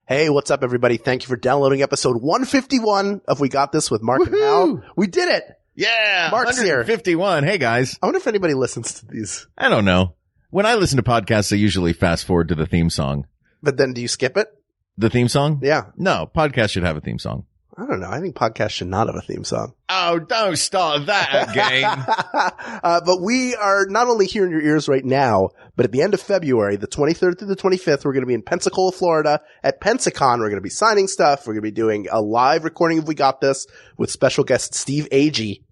Hey, what's up, everybody? Thank you for downloading episode 151 of We Got This with Mark and Hal. We did it! Yeah! Mark's here. 151. Hey, guys. I wonder if anybody listens to these. I don't know. When I listen to podcasts, I usually fast forward to the theme song. But then do you skip it? The theme song? Yeah. No, podcasts should have a theme song. I don't know. I think podcasts should not have a theme song. Oh, don't start that again. But we are not only here in your ears right now, but at the end of February, the 23rd through the 25th, we're going to be in Pensacola, Florida at PensaCon. We're going to be signing stuff. We're going to be doing a live recording of We Got This with special guest Steve Agee.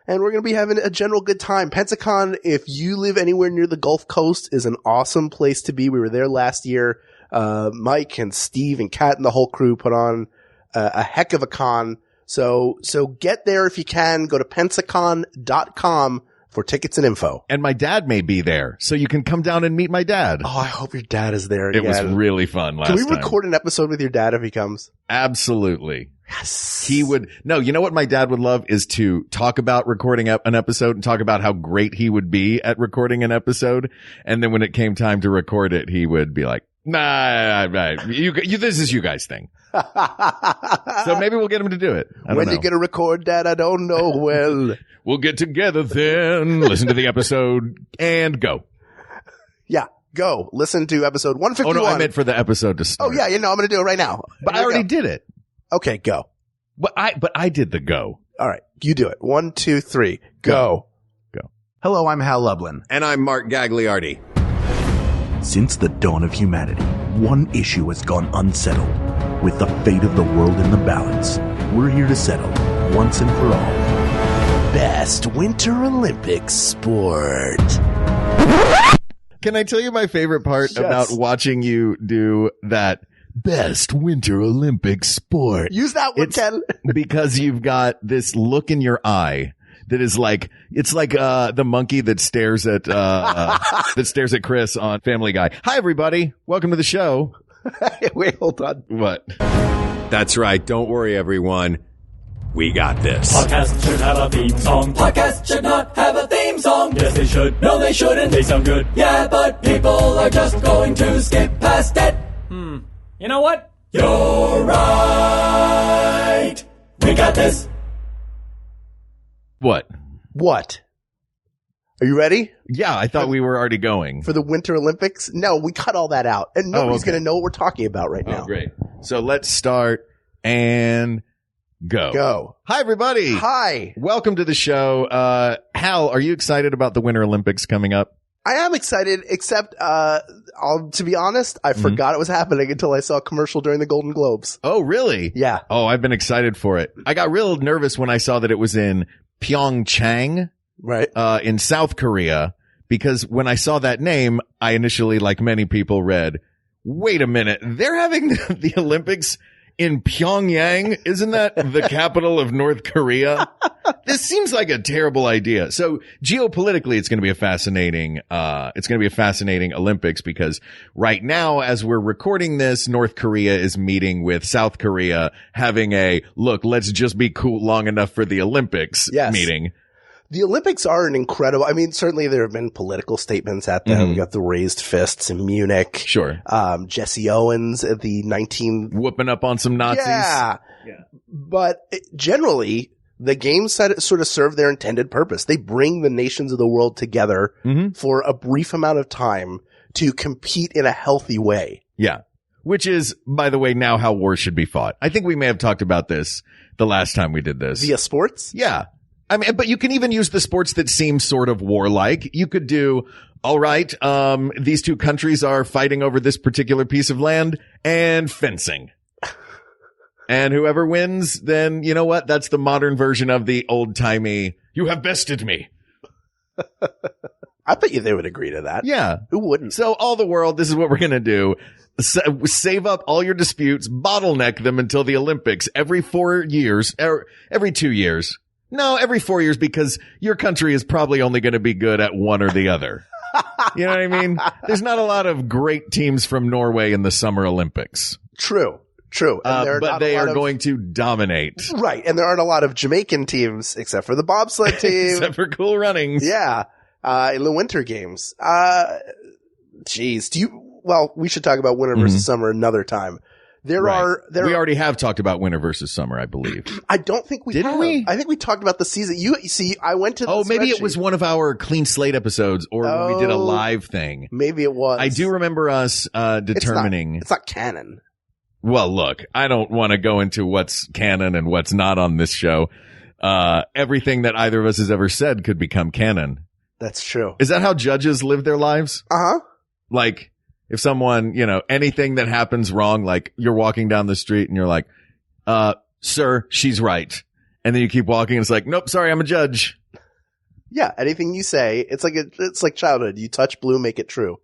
And we're going to be having a general good time. PensaCon, if you live anywhere near the Gulf Coast, is an awesome place to be. We were there last year. Mike and Steve and Kat and the whole crew put on a heck of a con. So get there if you can. Go to pensacon.com for tickets and info. And my dad may be there, so you can come down and meet my dad. Oh, I hope your dad is there again. It was really fun last time. Can we record an episode with your dad if he comes? Absolutely. Yes. He would. No, you know what my dad would love is to talk about recording an episode and talk about how great he would be at recording an episode. And then when it came time to record it, he would be like, nah, this is you guys' thing. So maybe we'll get him to do it. When you gonna record, Dad? I don't know. Well, we'll get together then, listen to the episode, and go. Yeah, go. Listen to episode 151. Oh, no, I meant for the episode to start. Oh, yeah, I'm going to do it right now. But I already did it. Okay, go. But I did the go. All right, you do it. 1, 2, 3, go. Go. Hello, I'm Hal Lublin. And I'm Mark Gagliardi. Since the dawn of humanity, one issue has gone unsettled. With the fate of the world in the balance, we're here to settle, once and for all, Best Winter Olympics sport. Can I tell you my favorite part about watching you do that Best Winter Olympic sport? Use that one, Ken. Because you've got this look in your eye that is like, it's like, the monkey that stares at, Chris on Family Guy. Hi, everybody. Welcome to the show. Wait, hold on. What? That's right. Don't worry, everyone. We got this. Podcasts should have a theme song. Podcasts should not have a theme song. Yes, they should. No, they shouldn't. They sound good. Yeah, but people are just going to skip past it. You know what? You're right. We got this. What? Are you ready? Yeah, I thought we were already going. For the Winter Olympics? No, we cut all that out. And nobody's going to know what we're talking about right now. Oh, great. So let's start and go. Go. Hi, everybody. Hi. Welcome to the show. Hal, are you excited about the Winter Olympics coming up? I am excited, except, to be honest, I forgot it was happening until I saw a commercial during the Golden Globes. Oh, really? Yeah. Oh, I've been excited for it. I got real nervous when I saw that it was in PyeongChang. Right. In South Korea, because when I saw that name, I initially, like many people, read, wait a minute, they're having the Olympics in Pyongyang? Isn't that the capital of North Korea? This seems like a terrible idea. So geopolitically, it's going to be a fascinating Olympics, because right now, as we're recording this, North Korea is meeting with South Korea, having a look, let's just be cool long enough for the Olympics meeting. The Olympics are an incredible, I mean, certainly there have been political statements at them. We got the raised fists in Munich. Sure. Jesse Owens at the whooping up on some Nazis. Yeah. But generally, the games sort of serve their intended purpose. They bring the nations of the world together for a brief amount of time to compete in a healthy way. Yeah. Which is, by the way, now how wars should be fought. I think we may have talked about this the last time we did this. Via sports? Yeah. I mean, but you can even use the sports that seem sort of warlike. You could do, all right, these two countries are fighting over this particular piece of land, and fencing. And whoever wins, then you know what? That's the modern version of the old-timey, you have bested me. I bet you they would agree to that. Yeah. Who wouldn't? So all the world, this is what we're going to do. Save up all your disputes, bottleneck them until the Olympics every 4 years, every 2 years. No, every 4 years, because your country is probably only going to be good at one or the other. You know what I mean? There's not a lot of great teams from Norway in the Summer Olympics. True. But they are going to dominate. Right. And there aren't a lot of Jamaican teams, except for the bobsled team. Except for Cool Runnings. Yeah. In the Winter Games. Geez. Well, we should talk about winter versus summer another time. We already have talked about winter versus summer, I believe. I don't think we Didn't have. we? I think we talked about the season. You see, I went to the maybe spreadsheet. it was one of our clean slate episodes or when we did a live thing. Maybe it was. I do remember us determining. It's not canon. Well, look, I don't want to go into what's canon and what's not on this show. Everything that either of us has ever said could become canon. That's true. Is that how judges live their lives? Uh-huh. Like, if someone, anything that happens wrong, like you're walking down the street and you're like, sir, she's right. And then you keep walking and it's like, nope, sorry, I'm a judge. Yeah, anything you say, it's like childhood. You touch blue, make it true.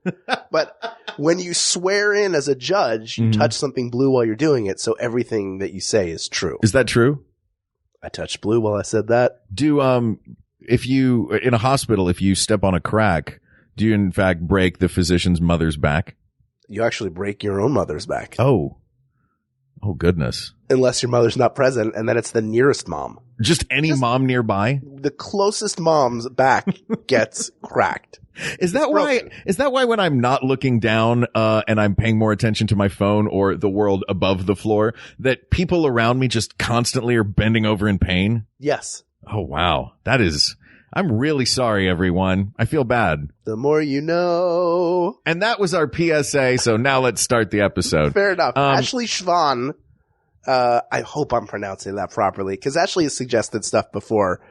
But when you swear in as a judge, you touch something blue while you're doing it, so everything that you say is true. Is that true? I touched blue while I said that. If you, in a hospital, if you step on a crack, do you in fact break the physician's mother's back? You actually break your own mother's back. Oh goodness. Unless your mother's not present, and then it's the nearest mom. Just any mom nearby? The closest mom's back gets cracked. Is that why when I'm not looking down, and I'm paying more attention to my phone or the world above the floor, that people around me just constantly are bending over in pain? Yes. Oh, wow. I'm really sorry, everyone. I feel bad. The more you know. And that was our PSA. So now let's start the episode. Fair enough. Ashley Schwan. I hope I'm pronouncing that properly because Ashley has suggested stuff before.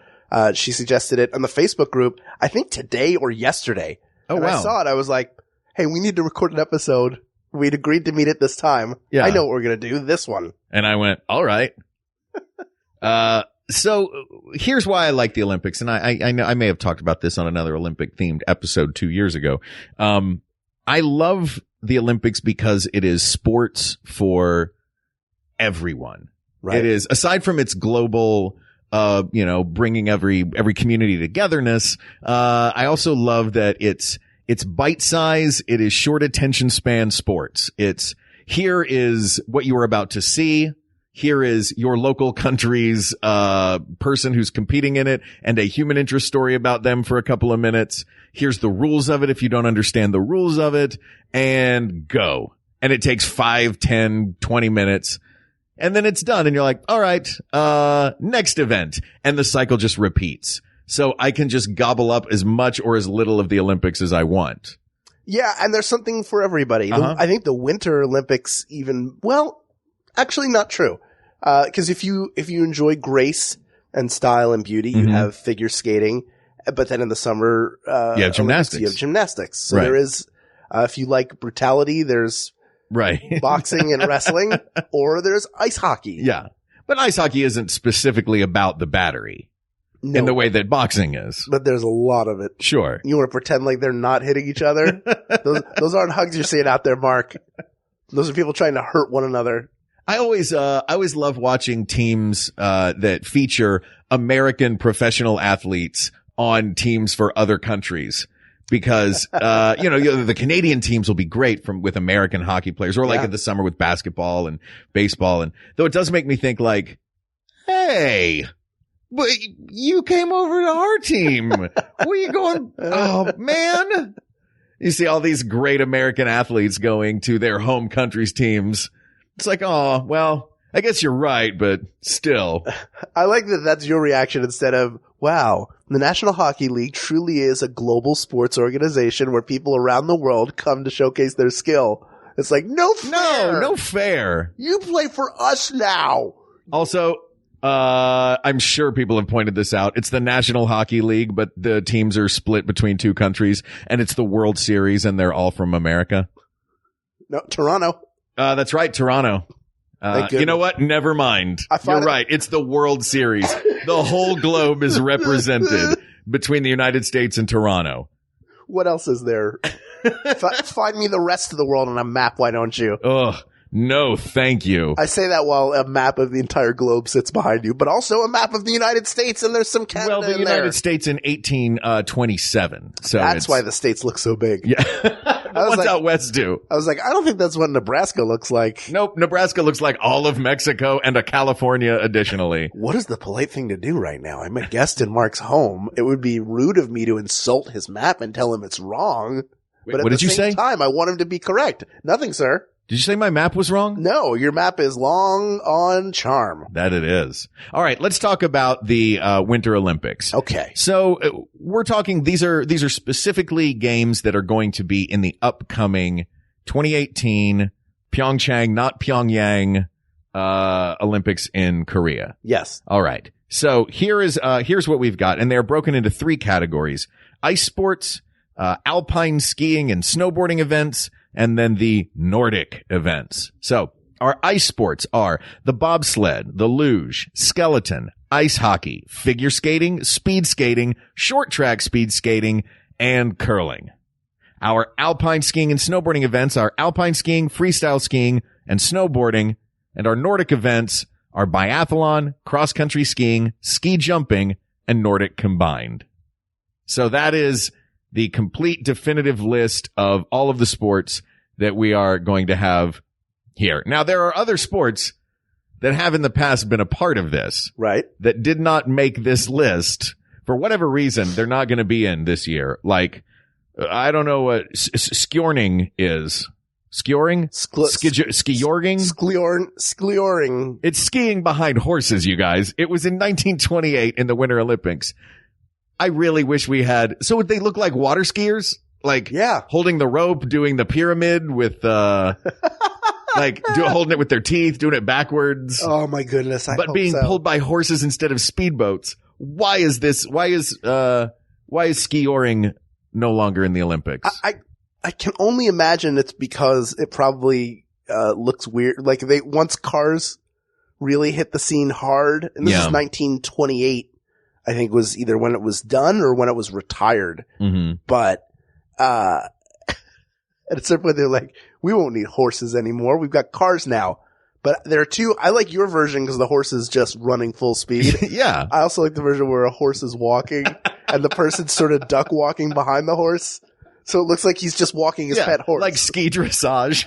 She suggested it on the Facebook group, I think today or yesterday. Oh, and wow. I saw it. I was like, hey, we need to record an episode. We'd agreed to meet at this time. Yeah. I know what we're going to do. This one. And I went, all right. So here's why I like the Olympics. And I know I may have talked about this on another Olympic themed episode 2 years ago. I love the Olympics because it is sports for everyone. Right. It is, aside from its global, bringing every community togetherness. I also love that it's bite size. It is short attention span sports. Here is what you are about to see. Here is your local country's person who's competing in it and a human interest story about them for a couple of minutes. Here's the rules of it if you don't understand the rules of it, and go. And it takes 5, 10, 20 minutes, and then it's done. And you're like, all right, next event. And the cycle just repeats. So I can just gobble up as much or as little of the Olympics as I want. Yeah, and there's something for everybody. I think the Winter Olympics actually not true. Cause if you enjoy grace and style and beauty, you have figure skating, but then in the summer, you have gymnastics. You have gymnastics. So right. There is, if you like brutality, there's right boxing and wrestling, or there's ice hockey. Yeah. But ice hockey isn't specifically about the battery in the way that boxing is. But there's a lot of it. Sure. You want to pretend like they're not hitting each other? Those aren't hugs you're seeing out there, Mark. Those are people trying to hurt one another. I always love watching teams, that feature American professional athletes on teams for other countries because, the Canadian teams will be great with American hockey players or like in the summer with basketball and baseball. And though it does make me think like, hey, but you came over to our team. Where are you going? Oh man. You see all these great American athletes going to their home country's teams. It's like, oh, well, I guess you're right, but still. I like that that's your reaction instead of, wow, the National Hockey League truly is a global sports organization where people around the world come to showcase their skill. It's like, no fair. No fair. You play for us now. Also, I'm sure people have pointed this out. It's the National Hockey League, but the teams are split between two countries, and it's the World Series, and they're all from America. No, Toronto. That's right, Toronto. You know what? Never mind. You're right. It's the World Series. The whole globe is represented between the United States and Toronto. What else is there? Find me the rest of the world on a map, why don't you? Ugh. No, thank you. I say that while a map of the entire globe sits behind you, but also a map of the United States, and there's some Canada in there. Well, the United States in 1827. So that's why the states look so big. Yeah. What's out west do? I was like, I don't think that's what Nebraska looks like. Nope. Nebraska looks like all of Mexico and a California additionally. What is the polite thing to do right now? I'm a guest in Mark's home. It would be rude of me to insult his map and tell him it's wrong. Wait, but what did you say? At the same time, I want him to be correct. Nothing, sir. Did you say my map was wrong? No, your map is long on charm. That it is. All right, let's talk about the Winter Olympics. Okay. So we're talking, these are specifically games that are going to be in the upcoming 2018 PyeongChang, not Pyongyang, Olympics in Korea. Yes. All right. So here's what we've got. And they're broken into 3 categories: ice sports, alpine skiing and snowboarding events, and then the Nordic events. So our ice sports are the bobsled, the luge, skeleton, ice hockey, figure skating, speed skating, short track speed skating, and curling. Our alpine skiing and snowboarding events are alpine skiing, freestyle skiing, and snowboarding. And our Nordic events are biathlon, cross-country skiing, ski jumping, and Nordic combined. So that is the complete definitive list of all of the sports that we are going to have here. Now, there are other sports that have in the past been a part of this. Right. That did not make this list. For whatever reason, they're not going to be in this year. Like, I don't know what skjorning is. Skjoring? Skjorging? Sklioring. It's skiing behind horses, you guys. It was in 1928 in the Winter Olympics. I really wish we had. So would they look like water skiers? Like, yeah, holding the rope, doing the pyramid with, holding it with their teeth, doing it backwards. Oh my goodness. But being pulled by horses instead of speedboats. Why is skioring no longer in the Olympics? I can only imagine it's because it probably, looks weird. Like once cars really hit the scene hard, and this is 1928. I think was either when it was done or when it was retired. Mm-hmm. But, at a certain point they're like, we won't need horses anymore. We've got cars now. But there are 2, I like your version because the horse is just running full speed. Yeah. I also like the version where a horse is walking and the person's sort of duck walking behind the horse. So it looks like he's just walking his pet horse. Like ski dressage.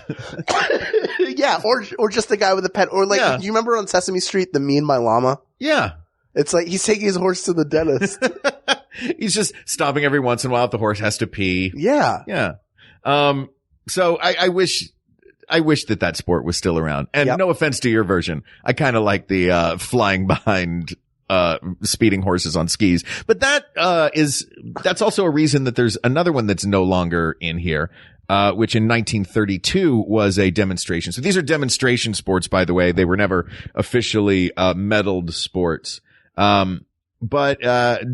Yeah. Or just the guy with the pet, or like, do you remember on Sesame Street, the Me and My Llama? Yeah. It's like he's taking his horse to the dentist. He's just stopping every once in a while if the horse has to pee. Yeah. Yeah. So I wish that sport was still around. And no offense to your version. I kind of like the, flying behind, speeding horses on skis. But that's also a reason that there's another one that's no longer in here. Which in 1932 was a demonstration. So these are demonstration sports, by the way. They were never officially, medaled sports. But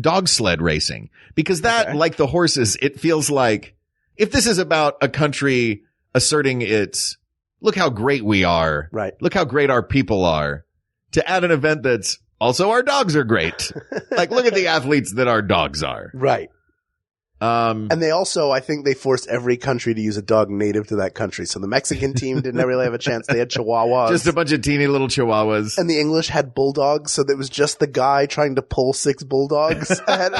dog sled racing, because that, like the horses, it feels like if this is about a country asserting its, look how great we are. Right. Look how great our people are, to add an event that's also our dogs are great. Like, look at the athletes that our dogs are. Right. And they also, I think they forced every country to use a dog native to that country. So the Mexican team didn't really have a chance. They had chihuahuas. Just a bunch of teeny little chihuahuas. And the English had bulldogs. So there was just the guy trying to pull 6 bulldogs ahead.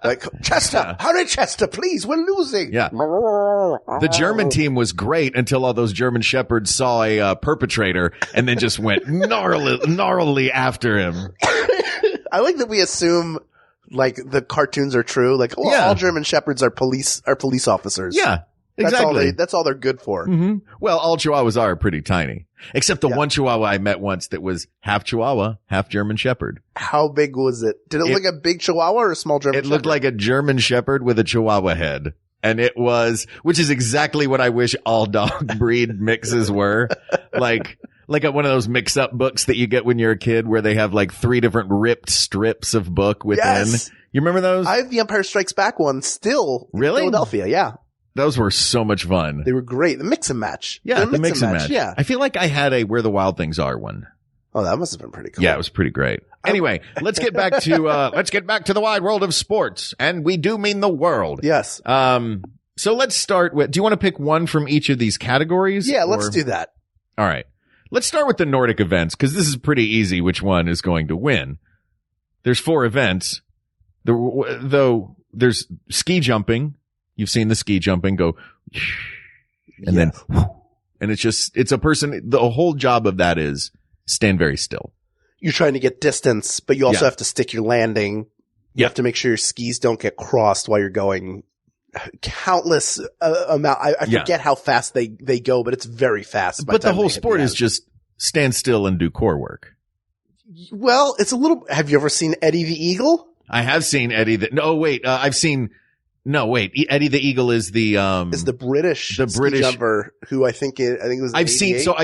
Like, Chester, hurry Chester, please, we're losing. Yeah. The German team was great until all those German shepherds saw a perpetrator and then just went gnarly after him. I like that we assume like the cartoons are true. Like, all German shepherds are police officers. Yeah, exactly. That's all they're good for. Mm-hmm. Well, all chihuahuas are pretty tiny, except the one chihuahua I met once that was half chihuahua, half German shepherd. How big was it? Did it look like a big chihuahua or a small German shepherd? It looked like a German shepherd with a chihuahua head. And it was, which is exactly what I wish all dog breed mixes were. Like one of those mix-up books that you get when you're a kid where they have like 3 different ripped strips of book within. Yes. You remember those? I have the Empire Strikes Back one still. Really? In Philadelphia, yeah. Those were so much fun. They were great. The mix and match. Yeah, the mix and match. Yeah. I feel like I had a Where the Wild Things Are one. Oh, that must have been pretty cool. Yeah, it was pretty great. Anyway, let's get back to the wide world of sports. And we do mean the world. Yes. So let's start with, do you want to pick one from each of these categories? Yeah, let's do that. All right. Let's start with the Nordic events, because this is pretty easy which one is going to win. There's 4 events. Though there's ski jumping. You've seen the ski jumping go, and then, and it's a person, the whole job of that is stand very still. You're trying to get distance, but you also have to stick your landing. You have to make sure your skis don't get crossed while you're going countless amount. I forget how fast they go, but it's very fast. But the whole sport is just stand still and do core work. Well, it's a little. Have you ever seen Eddie the Eagle? I have seen Eddie the. No, wait. Eddie the Eagle is the British ski jumper who I think it was. I've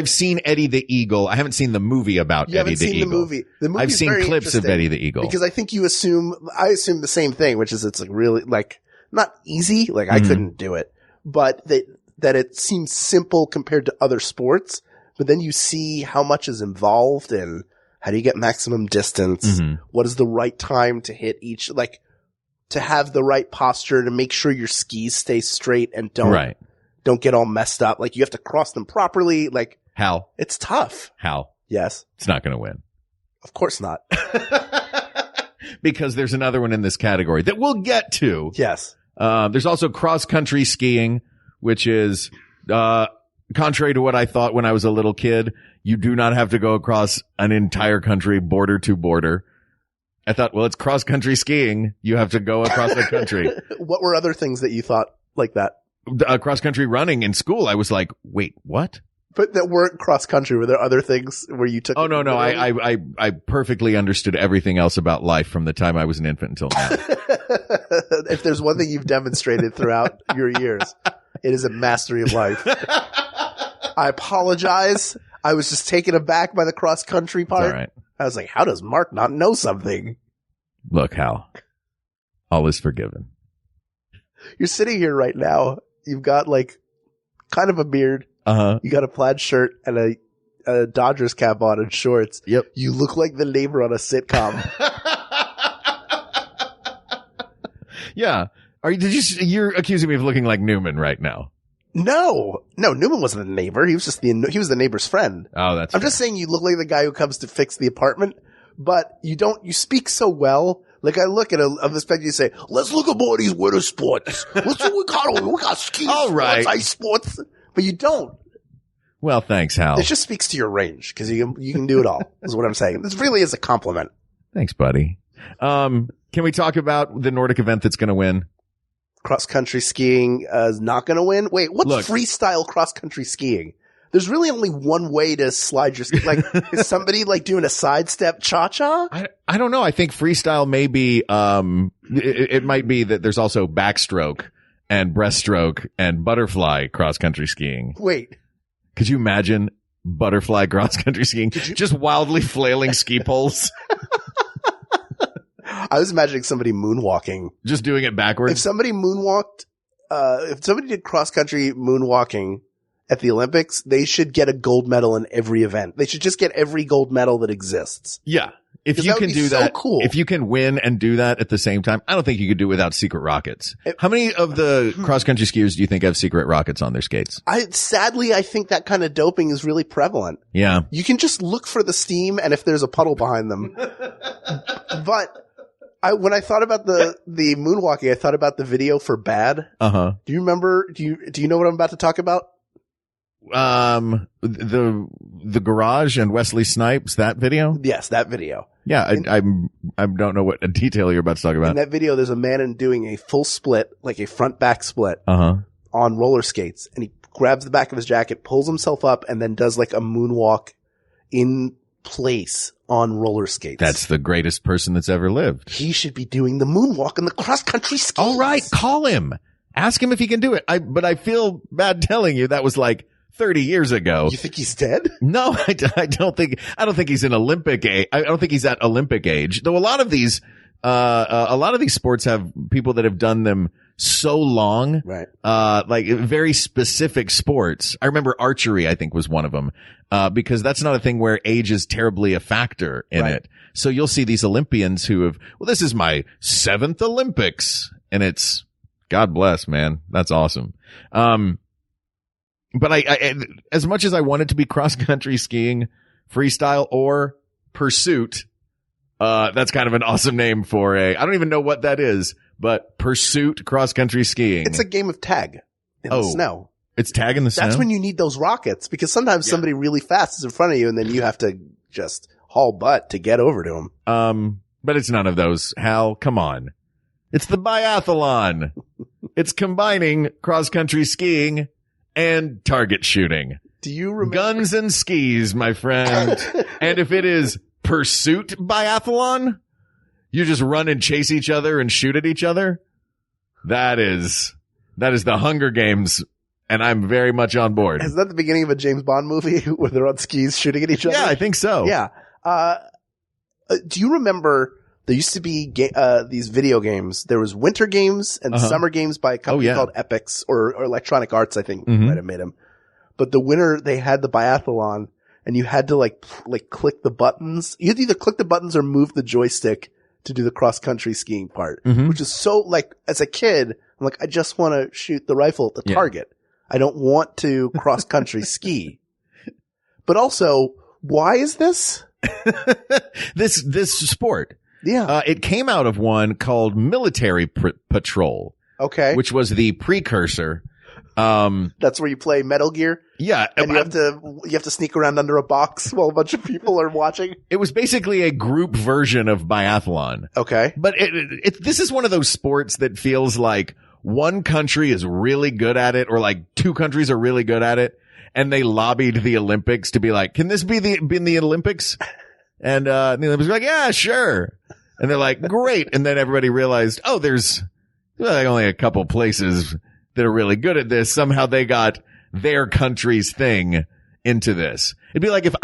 seen Eddie the Eagle. I haven't seen the movie about Eddie the Eagle. The movie. I've seen clips of Eddie the Eagle because I think I assume the same thing, which is it's like really like not easy. Like I couldn't do it, but that it seems simple compared to other sports. But then you see how much is involved in how do you get maximum distance? What is the right time to hit each, like to have the right posture to make sure your skis stay straight and don't get all messed up. Like you have to cross them properly. Like Hal, it's tough. Hal, yes, it's not going to win. Of course not. Because there's another one in this category that we'll get to. Yes. There's also cross-country skiing, which is, contrary to what I thought when I was a little kid, you do not have to go across an entire country border to border. I thought, well, it's cross-country skiing. You have to go across the country. What were other things that you thought like that? Cross-country running in school. I was like, wait, what? But that weren't cross-country. Were there other things where you took? Oh, no. I perfectly understood everything else about life from the time I was an infant until now. If there's one thing you've demonstrated throughout your years, it is a mastery of life. I apologize. I was just taken aback by the cross-country part. It's all right. I was like, how does Mark not know something? Look, Hal, all is forgiven. You're sitting here right now. You've got like kind of a beard. You got a plaid shirt and a Dodgers cap on and shorts. Yep. You look like the neighbor on a sitcom. Yeah. You're accusing me of looking like Newman right now. No, Newman wasn't a neighbor. He was just he was the neighbor's friend. Oh, that's I'm just saying you look like the guy who comes to fix the apartment, but you speak so well. Like I look at of this picture, you say, let's look at all these winter sports. We got ski sports, ice sports, but you don't. Well, thanks, Hal. It just speaks to your range because you can do it all is what I'm saying. This really is a compliment. Thanks, buddy. Can we talk about the Nordic event that's going to win? Cross-country skiing is not going to win. Wait, what's freestyle cross-country skiing? There's really only one way to slide your ski. Like, is somebody like doing a sidestep cha-cha? I don't know. I think freestyle may be, it might be that there's also backstroke and breaststroke and butterfly cross-country skiing. Wait. Could you imagine butterfly cross-country skiing? Just wildly flailing ski poles. I was imagining somebody moonwalking. Just doing it backwards? If somebody moonwalked, if somebody did cross-country moonwalking at the Olympics, they should get a gold medal in every event. They should just get every gold medal that exists. Yeah. If you can do that, cool. If you can win and do that at the same time, I don't think you could do it without secret rockets. How many of the cross-country skiers do you think have secret rockets on their skates? Sadly, I think that kind of doping is really prevalent. Yeah. You can just look for the steam and if there's a puddle behind them. But when I thought about the moonwalking, I thought about the video for Bad. Uh-huh. Do you remember, do you know what I'm about to talk about? The garage and Wesley Snipes, that video? Yes, that video. Yeah, I don't know what detail you're about to talk about. In that video, there's a man doing a full split, like a front back split on roller skates. And he grabs the back of his jacket, pulls himself up, and then does like a moonwalk in place on roller skates. That's the greatest person that's ever lived. He should be doing the moonwalk in the cross-country skis. All right, call him. Ask him if he can do it. But I feel bad telling you that was like 30 years ago. You think he's dead? No, I don't think he's in Olympic age. I don't think he's at Olympic age. Though a lot of these sports have people that have done them so long. Right. Like very specific sports. I remember archery, I think was one of them. Because that's not a thing where age is terribly a factor in it. So you'll see these Olympians who have, well, this is my 7th Olympics. And it's, God bless, man. That's awesome. But I as much as I want it to be cross-country skiing, freestyle, or pursuit, that's kind of an awesome name for I don't even know what that is, but pursuit cross-country skiing. It's a game of tag in the snow. It's tag in the snow? That's when you need those rockets, because sometimes somebody really fast is in front of you, and then you have to just haul butt to get over to them. But it's none of those. Hal, come on. It's the biathlon. It's combining cross-country skiing and target shooting. Do you remember? Guns and skis, my friend. And if it is pursuit biathlon, you just run and chase each other and shoot at each other. That is the Hunger Games, and I'm very much on board. Is that the beginning of a James Bond movie where they're on skis shooting at each other? Yeah, I think so. Yeah. Do you remember there used to be these video games? There was winter games and summer games by a company called Epix or Electronic Arts, I think might have made them. But the winter, they had the biathlon, and you had to like click the buttons. You had to either click the buttons or move the joystick to do the cross-country skiing part, which is so, like, as a kid, I'm like, I just want to shoot the rifle at the target. I don't want to cross-country ski. But also, why is this? This sport. Yeah. It came out of one called Military Patrol. Okay. Which was the precursor. That's where you play Metal Gear. Yeah. And you have to sneak around under a box while a bunch of people are watching. It was basically a group version of biathlon. Okay. But this is one of those sports that feels like one country is really good at it, or like two countries are really good at it, and they lobbied the Olympics to be like, can this be in the Olympics? And the Olympics were like, yeah, sure. And they're like, great. And then everybody realized, oh, there's like only a couple places that are really good at this. Somehow they got their country's thing into this. It'd be like if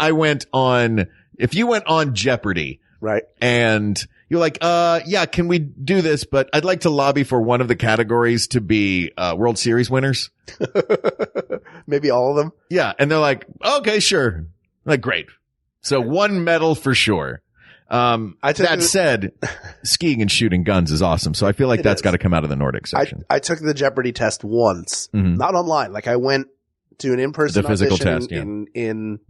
you went on Jeopardy. Right. And you're like, yeah, can we do this? But I'd like to lobby for one of the categories to be, World Series winners. Maybe all of them. Yeah. And they're like, okay, sure. Like, great. So one medal for sure. That said, skiing and shooting guns is awesome. So I feel like that's got to come out of the Nordic section. I took the Jeopardy test once, not online. Like I went to an in-person physical audition test, in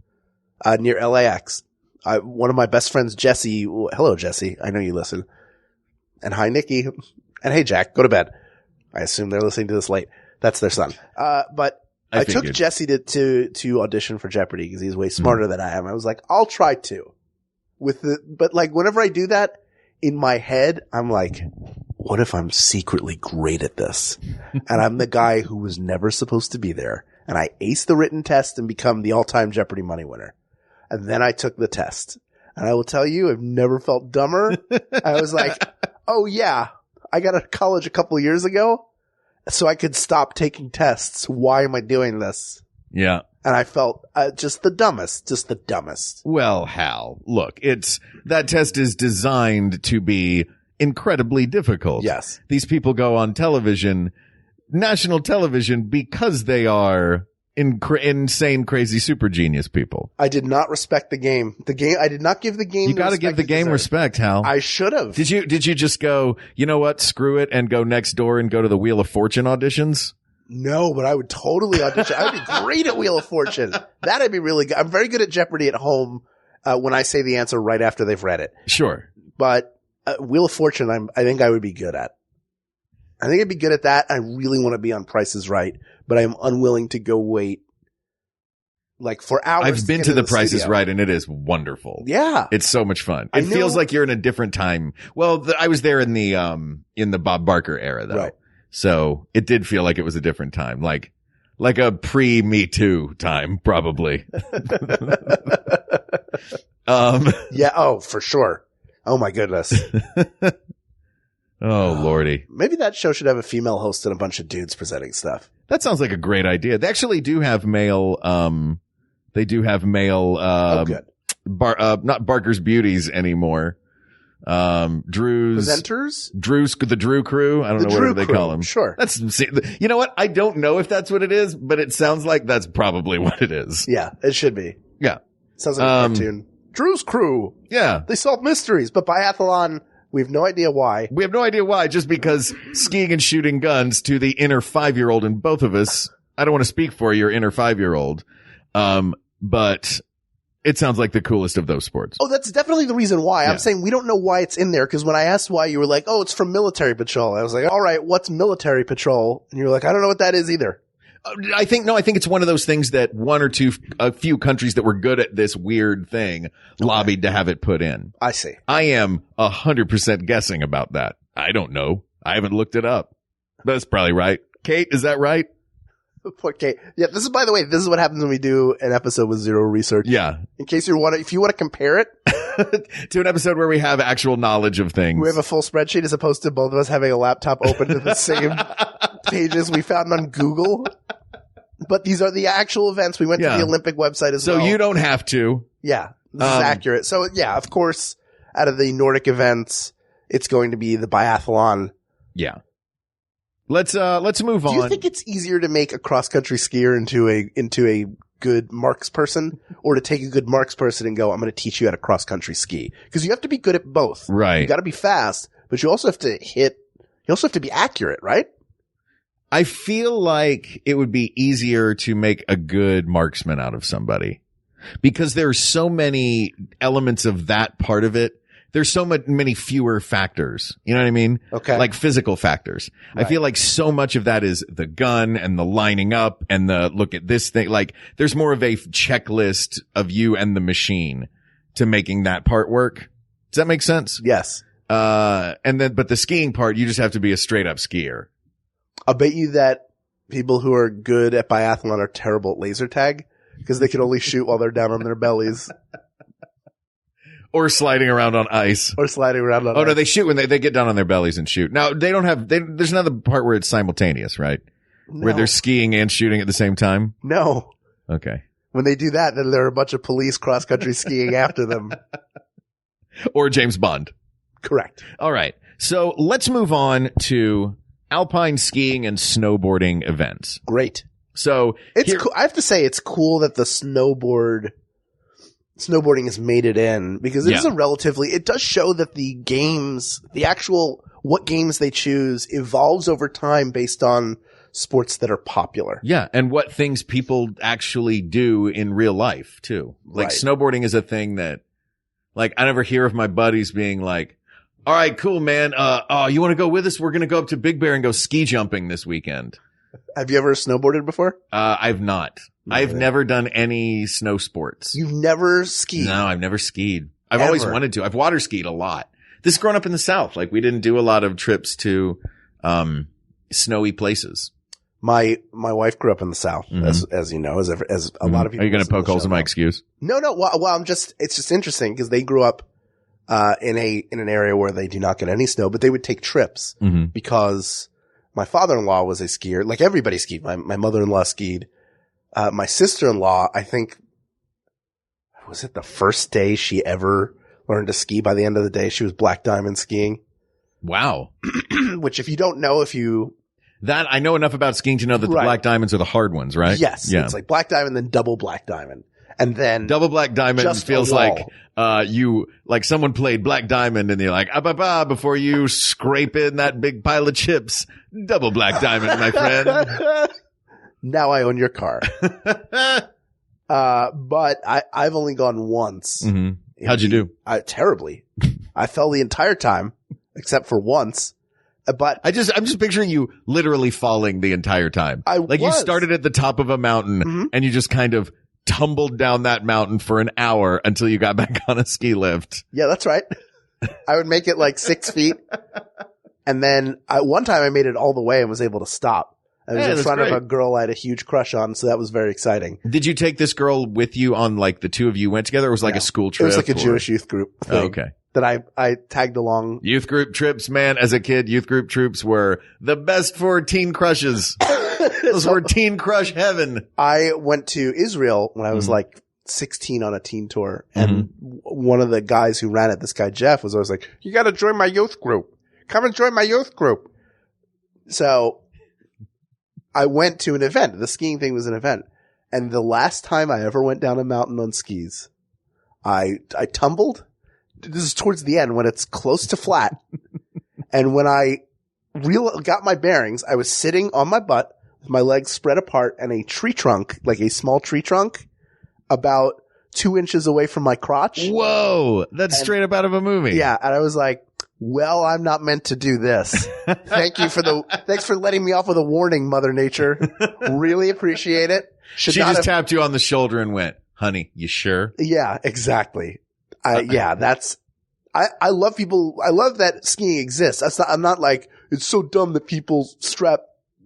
near LAX. One of my best friends, Jesse. Hello, Jesse. I know you listen. And hi, Nikki. And hey, Jack. Go to bed. I assume they're listening to this late. That's their son. But I took Jesse to audition for Jeopardy because he's way smarter than I am. I was like, I'll try to. But like whenever I do that in my head, I'm like, what if I'm secretly great at this? And I'm the guy who was never supposed to be there. And I ace the written test and become the all-time Jeopardy money winner. And then I took the test. And I will tell you, I've never felt dumber. I was like, oh yeah, I got out of college a couple of years ago, so I could stop taking tests. Why am I doing this? Yeah. And I felt just the dumbest. Well, Hal, look, that test is designed to be incredibly difficult. Yes. These people go on television, national television, because they are insane, crazy, super genius people. I did not respect the game. I did not give the game. You got to give the game respect, Hal. I should have. Did you just go, you know what? Screw it and go next door and go to the Wheel of Fortune auditions? No, but I would totally audition. I would be great at Wheel of Fortune. That'd be really good. I'm very good at Jeopardy at home when I say the answer right after they've read it. Sure. But Wheel of Fortune, I think I would be good at. I think I'd be good at that. I really want to be on Price is Right, but I'm unwilling to go wait like for hours. I've been to the Price is Right, and it is wonderful. Yeah. It's so much fun. It feels like you're in a different time. Well, I was there in the Bob Barker era though. Right. So it did feel like it was a different time, like a pre-Me Too time, probably. Yeah. Oh, for sure. Oh my goodness. Oh Lordy. Maybe that show should have a female host and a bunch of dudes presenting stuff. That sounds like a great idea. They actually do have male, oh good. Not Barker's Beauties anymore. Drew's the Drew crew. I don't know whatever they call them. Sure. You know what? I don't know if that's what it is, but it sounds like that's probably what it is. Yeah, it should be. Yeah. Sounds like a cartoon. Drew's crew. Yeah. They solve mysteries, but biathlon, we have no idea why. We have no idea why, just because skiing and shooting guns to the inner 5-year-old in both of us. I don't want to speak for your inner 5-year-old. But it sounds like the coolest of those sports. Oh, that's definitely the reason why. Yeah. I'm saying we don't know why it's in there, because when I asked why, you were like, oh, it's from Military Patrol. I was like, all right, what's Military Patrol? And you were like, I don't know what that is either. I think it's one of those things that a few countries that were good at this weird thing lobbied to have it put in. I see. I am 100% guessing about that. I don't know. I haven't looked it up. That's probably right. Kate, is that right? Okay. Yeah, this is, by the way, this is what happens when we do an episode with zero research. Yeah. In case if you want to compare it to an episode where we have actual knowledge of things. We have a full spreadsheet as opposed to both of us having a laptop open to the same pages we found on Google. But these are the actual events. We went to the Olympic website as well. So you don't have to. Yeah, this is accurate. So yeah, of course, out of the Nordic events, it's going to be the biathlon. Yeah. Let's move on. Do you think it's easier to make a cross-country skier into a good marks person, or to take a good marks person and go, I'm going to teach you how to cross-country ski? Because you have to be good at both. Right. You got to be fast, but you also have to be accurate, right? I feel like it would be easier to make a good marksman out of somebody because there's so many elements of that part of it. There's so many fewer factors. You know what I mean? Okay. Like physical factors. Right. I feel like so much of that is the gun and the lining up and the look at this thing. Like there's more of a checklist of you and the machine to making that part work. Does that make sense? Yes. But the skiing part, you just have to be a straight up skier. I'll bet you that people who are good at biathlon are terrible at laser tag because they can only shoot while they're down on their bellies. Or sliding around on ice. Or sliding around on ice. Oh, no, they shoot when they get down on their bellies and shoot. Now, there's another part where it's simultaneous, right? No. Where they're skiing and shooting at the same time? No. Okay. When they do that, then there are a bunch of police cross-country skiing after them. Or James Bond. Correct. All right. So let's move on to alpine skiing and snowboarding events. Great. So it's cool. I have to say it's cool that the snowboarding has made it in because it is it does show that what games they choose evolves over time based on sports that are popular. Yeah. And what things people actually do in real life too. Like snowboarding is a thing that like I never hear of my buddies being like, all right, cool, man. You want to go with us? We're going to go up to Big Bear and go ski jumping this weekend. Have you ever snowboarded before? I've not. I've never done any snow sports. You've never skied? No, I've never skied. I've always wanted to. I've water skied a lot. This is growing up in the South. Like we didn't do a lot of trips to, snowy places. My wife grew up in the South, as you know, as a lot of people. Are you going to poke holes in my excuse? No. Well, it's just interesting because they grew up, in an area where they do not get any snow, but they would take trips because my father-in-law was a skier. Like everybody skied. My mother-in-law skied. My sister-in-law, I think, was it the first day she ever learned to ski? By the end of the day, she was black diamond skiing. Wow. Which if you don't know, that I know enough about skiing to know that the black diamonds are the hard ones, right? Yes. Yeah. It's like black diamond, then double black diamond. And then double black diamond feels like, someone played black diamond and you're like, before you scrape in that big pile of chips. Double black diamond, my friend. Now I own your car. But I've only gone once. Mm-hmm. How'd you do? Terribly. I fell the entire time, except for once. But I'm just picturing you literally falling the entire time. You started at the top of a mountain and you just kind of tumbled down that mountain for an hour until you got back on a ski lift. Yeah, that's right. I would make it like 6 feet. And then one time I made it all the way and was able to stop. I was in front of a girl I had a huge crush on, so that was very exciting. Did you take this girl with you on like the two of you went together? Or was it like a school trip? It was like a Jewish youth group thing. Oh, okay. That I tagged along. Youth group trips, man. As a kid, youth group trips were the best for teen crushes. Those were teen crush heaven. I went to Israel when I was like 16 on a teen tour. And one of the guys who ran it, this guy Jeff, was always like, you got to join my youth group. Come and join my youth group. So I went to an event. The skiing thing was an event. And the last time I ever went down a mountain on skis, I tumbled. This is towards the end when it's close to flat. And when I got my bearings, I was sitting on my butt with my legs spread apart and a tree trunk, like a small tree trunk, about 2 inches away from my crotch. Whoa. That's straight up out of a movie. Yeah. And I was like, well, I'm not meant to do this. Thanks for letting me off with a warning, Mother Nature. Really appreciate it. She just tapped you on the shoulder and went, honey, you sure? Yeah, exactly. I love that skiing exists. I'm not like, it's so dumb that people strap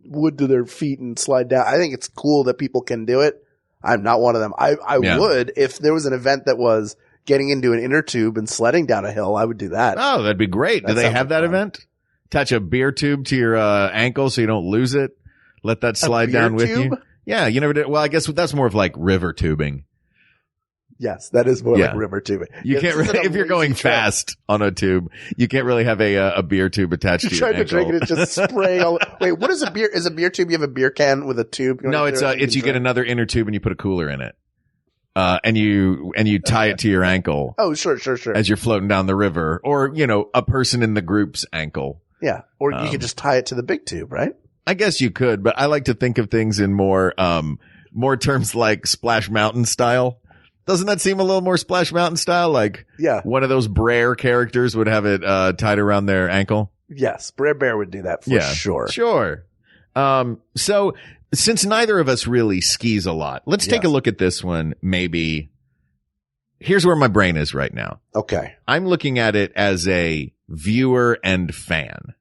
wood to their feet and slide down. I think it's cool that people can do it. I'm not one of them. I would, if there was an event that was getting into an inner tube and sledding down a hill, I would do that. Oh, that'd be great. Do they have that event? Attach a beer tube to your ankle so you don't lose it. Let that slide down with you. Yeah, you never did. Well, I guess that's more of like river tubing. Yes, that is more like river tubing. You can't really, if you're going fast on a tube, you can't really have a beer tube attached to your ankle. You're trying to drink it and just spraying all. Wait, what is a beer? Is a beer tube? You have a beer can with a tube? No, it's you get another inner tube and you put a cooler in it. And you tie it to your ankle. Oh, sure. As you're floating down the river, or, a person in the group's ankle. Yeah. Or you could just tie it to the big tube, right? I guess you could, but I like to think of things in more terms like Splash Mountain style. Doesn't that seem a little more Splash Mountain style? Like, one of those Brer characters would have it, tied around their ankle. Yes. Brer Bear would do that for sure. Sure. So since neither of us really skis a lot, let's take a look at this one. Maybe here's where my brain is right now. Okay. I'm looking at it as a viewer and fan.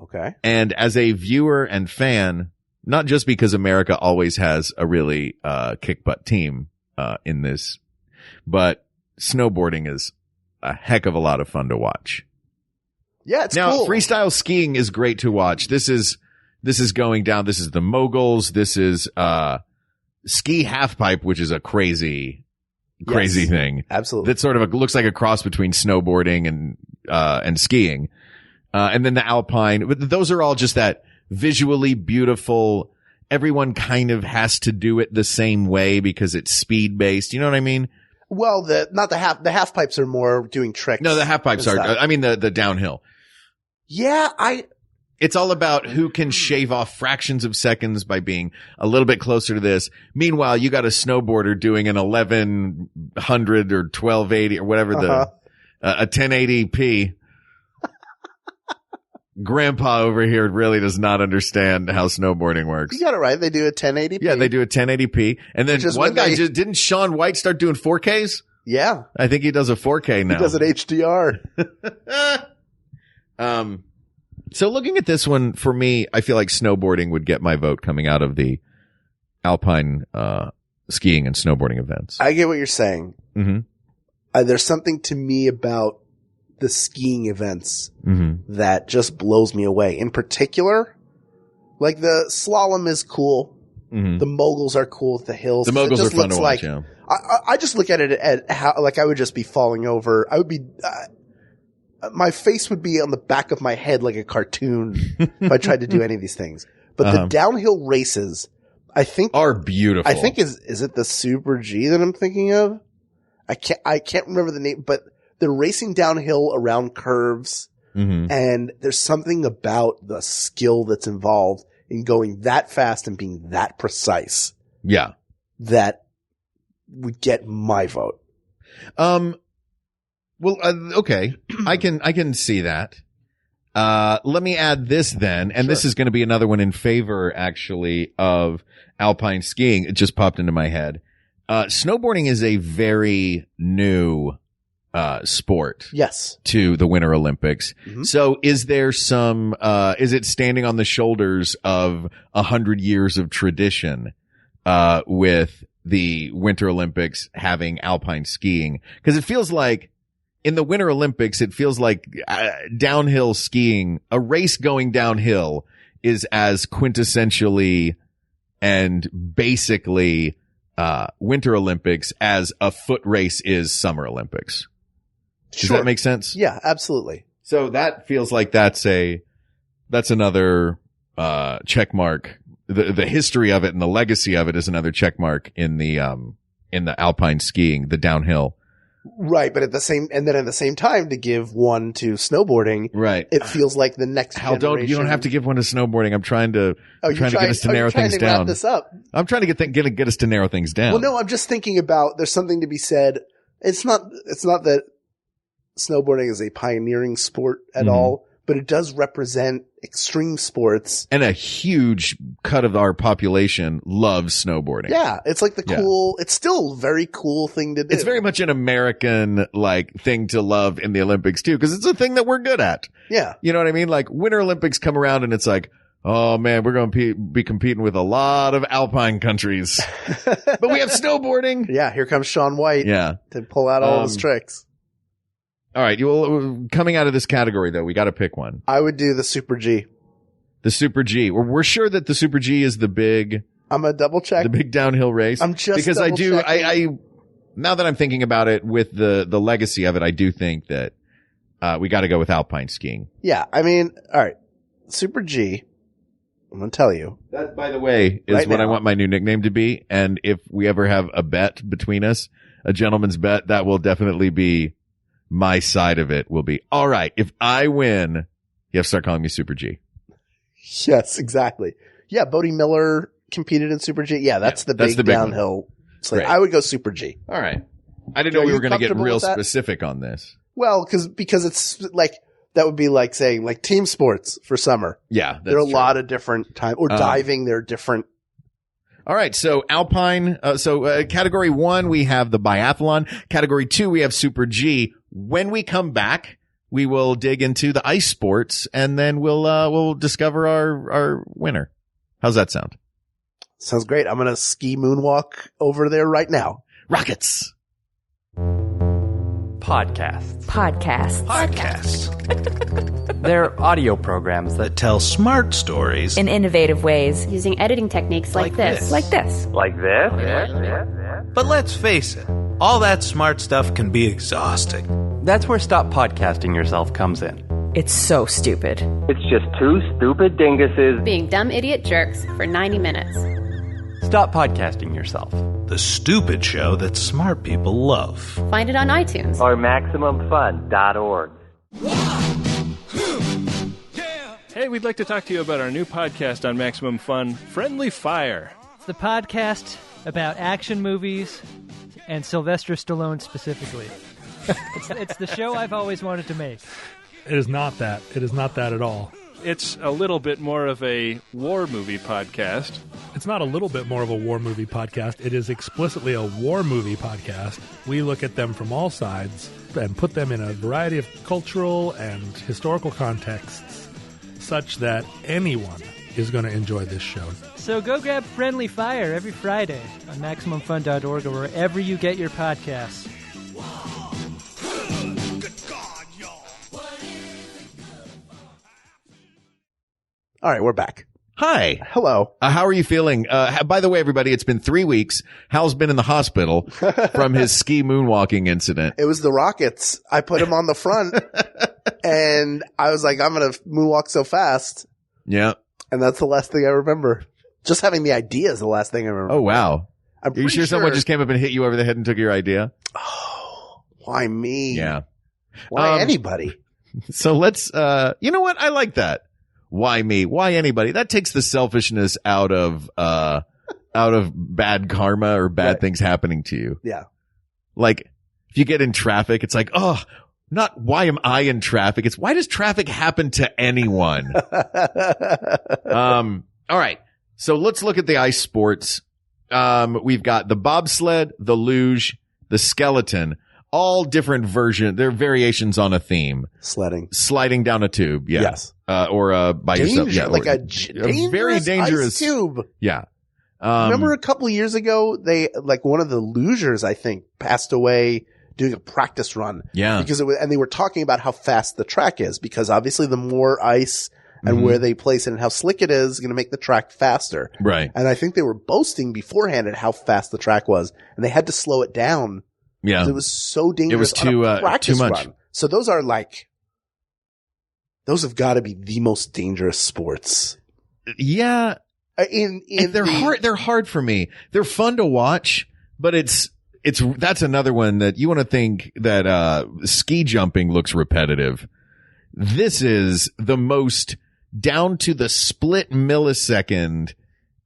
Okay. And as a viewer and fan, not just because America always has a really, kick butt team, in this, but snowboarding is a heck of a lot of fun to watch. Yeah, it's now, cool. Freestyle skiing is great to watch. This is going down. This is the moguls. This is, ski halfpipe, which is a crazy thing. Absolutely. That sort of looks like a cross between snowboarding and skiing. And then the alpine, but those are all just that visually beautiful. Everyone kind of has to do it the same way because it's speed based. You know what I mean? Well, the half pipes are more doing tricks. No, the half pipes are, I mean the downhill. Yeah, it's all about who can shave off fractions of seconds by being a little bit closer to this. Meanwhile, you got a snowboarder doing an 1100 or 1280 or whatever a 1080p. Grandpa over here really does not understand how snowboarding works. You got it right. They do a 1080p. Yeah, they do a 1080p. And then one guy didn't Shaun White start doing 4Ks? Yeah. I think he does a 4K now. He does an HDR. So looking at this one, for me, I feel like snowboarding would get my vote coming out of the alpine, skiing and snowboarding events. I get what you're saying. Mm-hmm. There's something to me about the skiing events that just blows me away. In particular, like the slalom is cool. The moguls are cool with the hills. The moguls are fun to watch. Yeah. I just look at it at how, like, I would just be falling over. I would be, my face would be on the back of my head like a cartoon if I tried to do any of these things. But the downhill races, I think, are beautiful. I think is it the Super G that I'm thinking of? I can't remember the name, but they're racing downhill around curves, and there's something about the skill that's involved in going that fast and being that precise. Yeah. That would get my vote. Well, okay. I can see that. Let me add this then, and this is going to be another one in favor, actually, of alpine skiing. It just popped into my head. Snowboarding is a very new sport. Yes. To the Winter Olympics. So is there some, is it standing on the shoulders of 100 years of tradition, with the Winter Olympics having alpine skiing? Cause it feels like in the Winter Olympics, it feels like downhill skiing, a race going downhill is as quintessentially and basically, Winter Olympics as a foot race is Summer Olympics. Does that make sense? Yeah, absolutely. So that feels like that's another, check mark. The history of it and the legacy of it is another check mark in the alpine skiing, the downhill. Right. But at the same time to give one to snowboarding. Right. It feels like the next generation. You don't have to give one to snowboarding. I'm trying to get us to narrow things down. Wrap this up? I'm trying to get us to narrow things down. Well, no, I'm just thinking about, there's something to be said. It's not that snowboarding is a pioneering sport at all, but it does represent extreme sports. And a huge cut of our population loves snowboarding. Yeah. It's like it's still a very cool thing to do. It's very much an American, thing to love in the Olympics too, because it's a thing that we're good at. Yeah. You know what I mean? Like, Winter Olympics come around and it's like, oh man, we're going to be competing with a lot of alpine countries. But we have snowboarding. Yeah. Here comes Shaun White. Yeah. To pull out all his tricks. All right. Coming out of this category though, we got to pick one. I would do the Super G. The Super G. We're sure that the Super G is the big double check. The big downhill race. I'm just because I now that I'm thinking about it with the legacy of it, I do think that we got to go with alpine skiing. Yeah. I mean, all right. Super G. I'm going to tell you. That, by the way, is what I want my new nickname to be. And if we ever have a bet between us, a gentleman's bet, that will definitely be my side of it will be, all right, if I win, you have to start calling me Super G. Yes, exactly. Yeah. Bodie Miller competed in Super G. Yeah. That's the big downhill slate. I would go Super G. All right. I didn't know we were going to get real specific on this. Well, because it's like, that would be like saying like team sports for summer. Yeah. There are a lot of different times, or diving. There are different. All right. So alpine. Category 1, we have the biathlon. Category 2, we have Super G. When we come back, we will dig into the ice sports and then we'll discover our winner. How's that sound? Sounds great. I'm going to ski moonwalk over there right now. Rockets. Podcasts. They're audio programs that tell smart stories in innovative ways using editing techniques like this. Like this. But let's face it, all that smart stuff can be exhausting. That's where Stop Podcasting Yourself comes in. It's so stupid. It's just two stupid dinguses being dumb idiot jerks for 90 minutes. Stop Podcasting Yourself. The stupid show that smart people love. Find it on iTunes or MaximumFun.org. Hey, we'd like to talk to you about our new podcast on Maximum Fun, Friendly Fire. It's the podcast about action movies and Sylvester Stallone specifically. It's the show I've always wanted to make. It is not that. It is not that at all. It's a little bit more of a war movie podcast. It's not a little bit more of a war movie podcast. It is explicitly a war movie podcast. We look at them from all sides and put them in a variety of cultural and historical contexts such that anyone is going to enjoy this show. So go grab Friendly Fire every Friday on MaximumFun.org or wherever you get your podcasts. All right, we're back. Hi. Hello. How are you feeling? By the way, everybody, it's been 3 weeks. Hal's been in the hospital from his ski moonwalking incident. It was the Rockets. I put him on the front and I was like, I'm going to moonwalk so fast. Yeah. And that's the last thing I remember. Just having the idea is the last thing I remember. Oh, wow. Are you sure someone just came up and hit you over the head and took your idea? Oh, why me? Yeah. Why anybody? So let's, you know what? I like that. Why me? Why anybody? That takes the selfishness out of bad karma or bad things happening to you. Yeah. Like, if you get in traffic, it's like, oh, not why am I in traffic? It's why does traffic happen to anyone? All right. So let's look at the ice sports. We've got the bobsled, the luge, the skeleton. All different versions. They're variations on a theme. Sliding down a tube. Yeah. Yes. Or by yourself. Yeah. Like a very dangerous ice tube. Yeah. Remember a couple of years ago, one of the lugers, I think, passed away doing a practice run. Yeah. Because and they were talking about how fast the track is, because obviously the more ice and where they place it and how slick it is going to make the track faster. Right. And I think they were boasting beforehand at how fast the track was, and they had to slow it down. Yeah. It was so dangerous. It was too much. Run. So those have got to be the most dangerous sports. Yeah. They're hard for me. They're fun to watch, but that's another one that you want to think that, ski jumping looks repetitive. This is the most down to the split millisecond,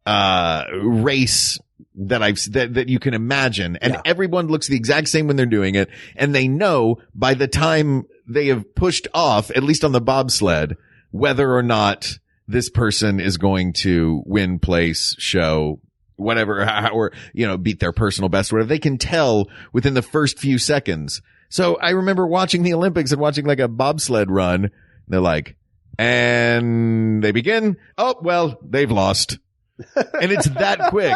race that you can imagine. And everyone looks the exact same when they're doing it. And they know by the time they have pushed off, at least on the bobsled, whether or not this person is going to win, place, show, whatever, or, beat their personal best, or whatever. They can tell within the first few seconds. So I remember watching the Olympics and watching like a bobsled run. They're like, and they begin. Oh, well, they've lost. And it's that quick.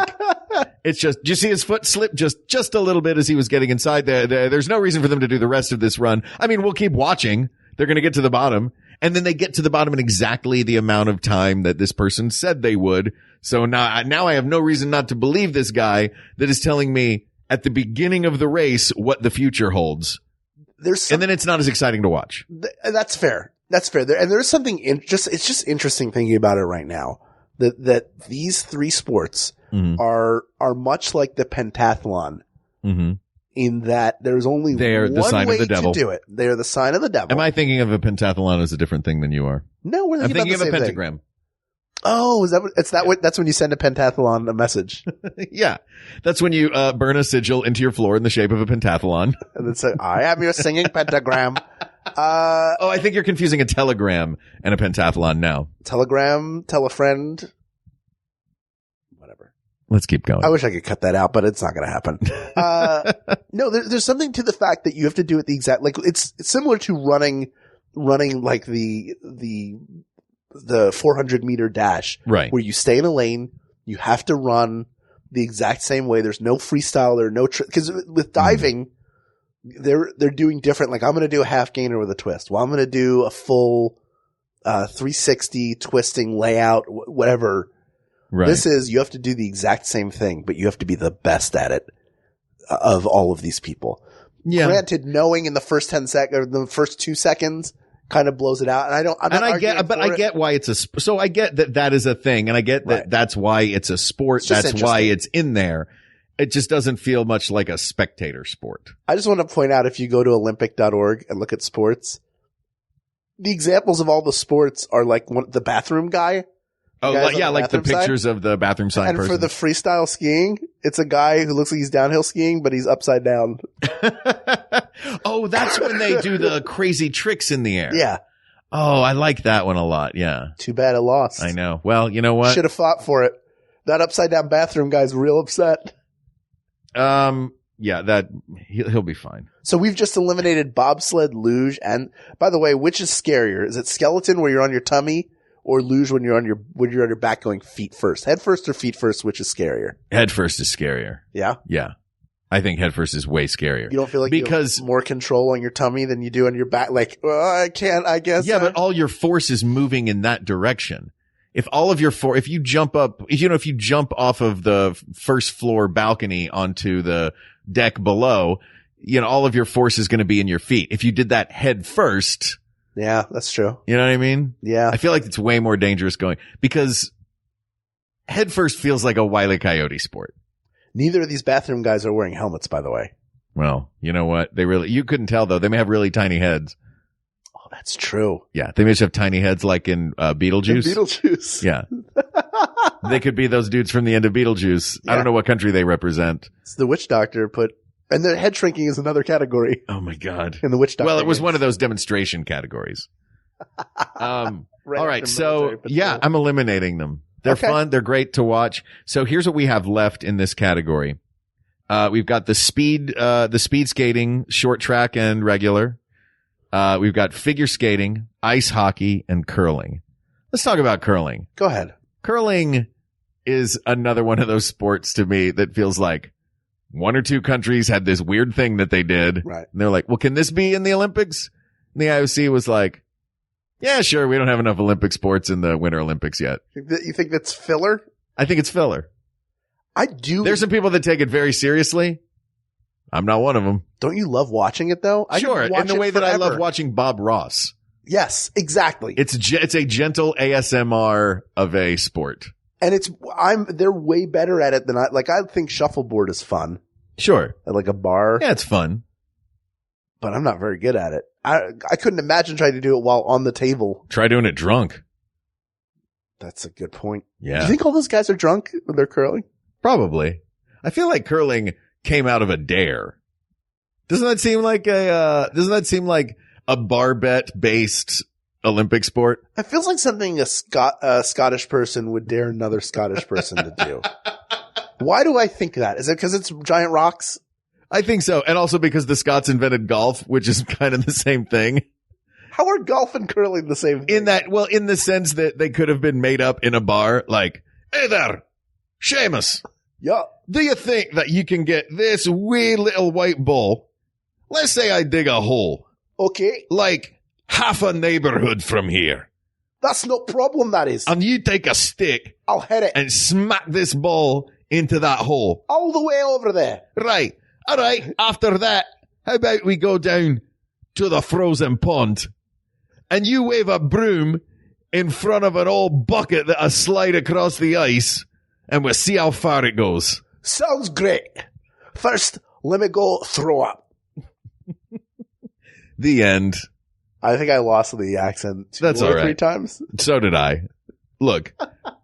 It's just, do you see his foot slip just a little bit as he was getting inside there? There's no reason for them to do the rest of this run. I mean, we'll keep watching. They're going to get to the bottom, and then they get to the bottom in exactly the amount of time that this person said they would. So now I have no reason not to believe this guy that is telling me at the beginning of the race what the future holds. And then it's not as exciting to watch. That's fair. That's fair. And there's something it's just interesting thinking about it right now that these three sports are much like the pentathlon in that there's only one way to do it. They're the sign of the devil. Am I thinking of a pentathlon as a different thing than you are? No, we're I'm thinking of a pentagram. Thing. Oh, that's when you send a pentathlon a message. Yeah. That's when you burn a sigil into your floor in the shape of a pentathlon. And then say, I am your singing pentagram. I think you're confusing a telegram and a pentathlon now. Telegram, tell a friend. Whatever. Let's keep going. I wish I could cut that out, but it's not going to happen. No, there's something to the fact that you have to do it the exact, like it's similar to running like the 400 meter dash, right? Where you stay in a lane, you have to run the exact same way. There's no freestyle or no because with diving, they're doing different. Like I'm going to do a half gainer with a twist. Well, I'm going to do a full 360 twisting layout, whatever. Right. This is you have to do the exact same thing, but you have to be the best at it of all of these people. Yeah. Granted, knowing in the first 10 seconds or the first 2 seconds kind of blows it out. And I get why it's so I get that is a thing. And I get that that's why it's a sport. That's why it's in there. It just doesn't feel much like a spectator sport. I just want to point out, if you go to Olympic.org and look at sports, the examples of all the sports are like the bathroom guy. Oh, like the pictures of the bathroom sign person. And for the freestyle skiing, it's a guy who looks like he's downhill skiing, but he's upside down. Oh, that's when they do the crazy tricks in the air. Yeah. Oh, I like that one a lot. Yeah. Too bad I lost. I know. Well, you know what? Should have fought for it. That upside down bathroom guy's real upset. Yeah, that he'll be fine. So we've just eliminated bobsled, luge, and by the way, which is scarier? Is it skeleton where you're on your tummy, or luge when you're on your back going feet first? Head first or feet first, which is scarier? Head first is scarier. Yeah? Yeah. I think head first is way scarier. You don't feel like you have more control on your tummy than you do on your back? Like, I can't, I guess. Yeah, but all your force is moving in that direction. If all of your if you jump up, if you jump off of the first floor balcony onto the deck below, all of your force is going to be in your feet. If you did that head first. Yeah, that's true. You know what I mean? Yeah. I feel like it's way more dangerous because head first feels like a Wile E. Coyote sport. Neither of these bathroom guys are wearing helmets, by the way. Well, you know what? You couldn't tell though. They may have really tiny heads. Oh, that's true. Yeah. They may just have tiny heads like in Beetlejuice. Beetlejuice. Yeah. They could be those dudes from the end of Beetlejuice. Yeah. I don't know what country they represent. It's the witch doctor and the head shrinking is another category. Oh my God. In the witch doctor. Well, it was one of those demonstration categories. All right. So yeah, I'm eliminating them. They're fun. They're great to watch. So here's what we have left in this category. We've got the speed skating, short track and regular. We've got figure skating, ice hockey, and curling. Let's talk about curling. Go ahead. Curling is another one of those sports to me that feels like one or two countries had this weird thing that they did. Right. And they're like, well, can this be in the Olympics? And the IOC was like, yeah, sure. We don't have enough Olympic sports in the Winter Olympics yet. You think that's filler? I think it's filler. I do. There's some people that take it very seriously. I'm not one of them. Don't you love watching it though? Sure. In the way that I love watching Bob Ross. Yes, exactly. It's a gentle ASMR of a sport. And they're way better at it than I think shuffleboard is fun. Sure. At like a bar. Yeah, it's fun. But I'm not very good at it. I couldn't imagine trying to do it while on the table. Try doing it drunk. That's a good point. Yeah. Do you think all those guys are drunk when they're curling? Probably. I feel like curling came out of a dare. Doesn't that seem like a bar bet based Olympic sport. It feels like something a Scottish person would dare another Scottish person to do. Why do I think that? Is it because it's giant rocks? I think so. And also because the Scots invented golf, which is kind of the same thing. How are golf and curling the same thing? In the sense that they could have been made up in a bar, like, hey there, Seamus. Yeah. Do you think that you can get this wee little white ball? Let's say I dig a hole. Okay. Like half a neighborhood from here. That's no problem, that is. And you take a stick. I'll hit it. And smack this ball into that hole. All the way over there. Right. All right. After that, how about we go down to the frozen pond and you wave a broom in front of an old bucket that I slide across the ice and we'll see how far it goes. Sounds great. First, let me go throw up. The end. I think I lost the accent That's all right. 3 times. So did I. Look,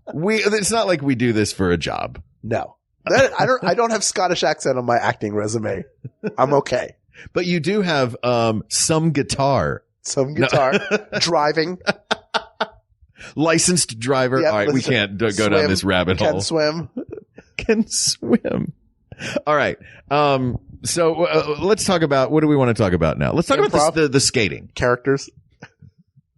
it's not like we do this for a job. No. I don't have Scottish accent on my acting resume. I'm okay. But you do have some guitar. Some guitar. Driving. Licensed driver. Yep, all right, we can't go down this rabbit hole. Can swim. Can swim. All right. So let's talk about, what do we want to talk about now? Let's talk about the skating. Characters.